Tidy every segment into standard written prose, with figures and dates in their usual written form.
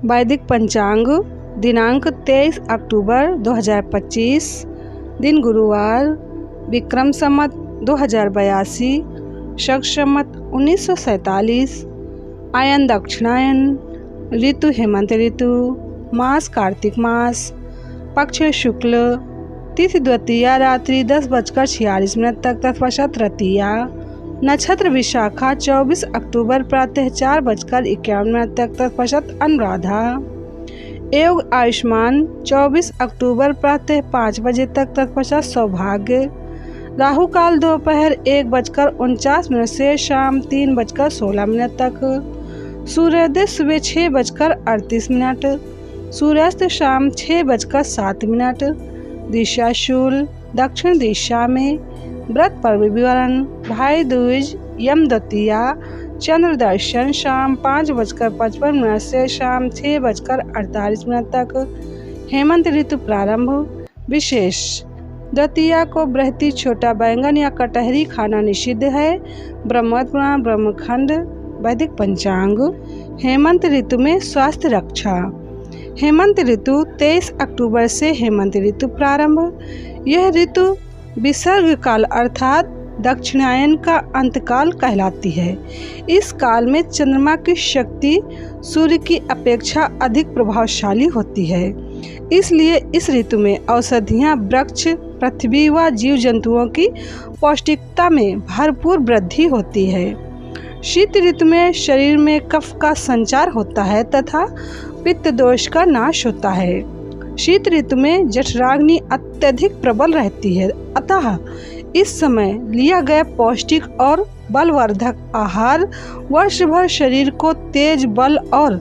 वैदिक पंचांग दिनांक 23 अक्टूबर 2025, दिन गुरुवार, विक्रम संवत 2082, शक संवत 1947, आयन दक्षिणायन, ऋतु हेमंत ऋतु, मास कार्तिक मास, पक्ष शुक्ल, तिथि द्वितीया रात्रि 10:46 तक तत्पश्चात तृतीया, नक्षत्र विशाखा 24 अक्टूबर प्रातः 4:51 तक तत्पश्चात अनुराधा, योग आयुष्मान 24 अक्टूबर प्रातः 5 बजे तक तत्पश्चात सौभाग्य, राहु काल दोपहर 1:49 से शाम 3:16 तक, सूर्योदय सुबह 6:38, सूर्यास्त शाम 6:07, दिशा शूल दक्षिण दिशा में, व्रत पर्व विवरण, भाई दूज, यम द्वितीया, चंद्र दर्शन शाम 5:55 से शाम 6:48 तक, हेमंत ऋतु प्रारंभ, विशेष द्वितीया को बृहति छोटा बैंगन या कटहरी खाना निषिद्ध है। ब्रह्मोत्तर पुराण ब्रह्मखंड। वैदिक पंचांग हेमंत ऋतु में स्वास्थ्य रक्षा। हेमंत ऋतु 23 अक्टूबर से हेमंत ऋतु प्रारंभ। यह ऋतु विसर्ग काल अर्थात दक्षिणायन का अंतकाल कहलाती है। इस काल में चंद्रमा की शक्ति सूर्य की अपेक्षा अधिक प्रभावशाली होती है, इसलिए इस ऋतु में औषधियाँ, वृक्ष, पृथ्वी व जीव जंतुओं की पौष्टिकता में भरपूर वृद्धि होती है। शीत ऋतु में शरीर में कफ का संचार होता है तथा पित्त दोष का नाश होता है। शीत ऋतु में जठराग्नि अत्यधिक प्रबल रहती है, अतः इस समय लिया गया पौष्टिक और बलवर्धक आहार वर्ष भर शरीर को तेज, बल और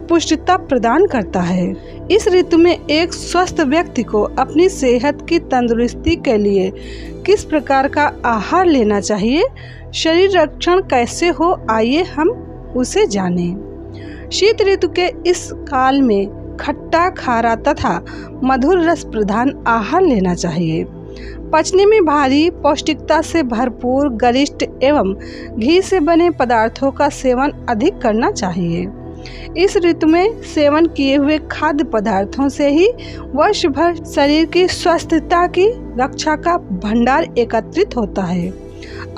पुष्टता प्रदान करता है। इस ऋतु में एक स्वस्थ व्यक्ति को अपनी सेहत की तंदुरुस्ती के लिए किस प्रकार का आहार लेना चाहिए, शरीर रक्षण कैसे हो, आइए हम उसे जानें। शीत ऋतु के इस काल में खट्टा, खारा तथा मधुर रस प्रधान आहार लेना चाहिए। पचने में भारी, पौष्टिकता से भरपूर, गरिष्ठ एवं घी से बने पदार्थों का सेवन अधिक करना चाहिए। इस ऋतु में सेवन किए हुए खाद्य पदार्थों से ही वर्ष भर शरीर की स्वस्थता की रक्षा का भंडार एकत्रित होता है।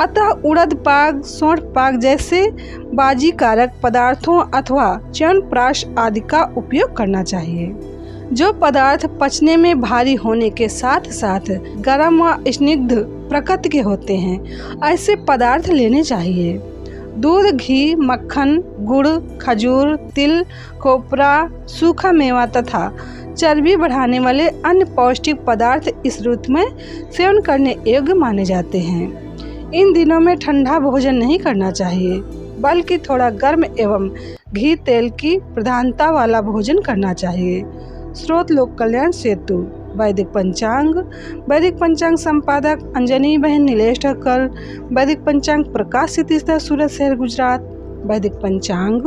अतः उड़द पाक, सौंठ पाक जैसे बाजीकारक पदार्थों अथवा च्यवनप्राश आदि का उपयोग करना चाहिए। जो पदार्थ पचने में भारी होने के साथ साथ गर्म व स्निग्ध प्रकृति के होते हैं, ऐसे पदार्थ लेने चाहिए। दूध, घी, मक्खन, गुड़, खजूर, तिल, खोपरा, सूखा मेवा तथा चर्बी बढ़ाने वाले अन्य पौष्टिक पदार्थ इस ऋतु में सेवन करने योग्य माने जाते हैं। इन दिनों में ठंडा भोजन नहीं करना चाहिए, बल्कि थोड़ा गर्म एवं घी तेल की प्रधानता वाला भोजन करना चाहिए। स्रोत लोक कल्याण सेतु। वैदिक पंचांग संपादक अंजनी बहन नीलेश ठक्कर। वैदिक पंचांग प्रकाशित सूरत शहर गुजरात। वैदिक पंचांग।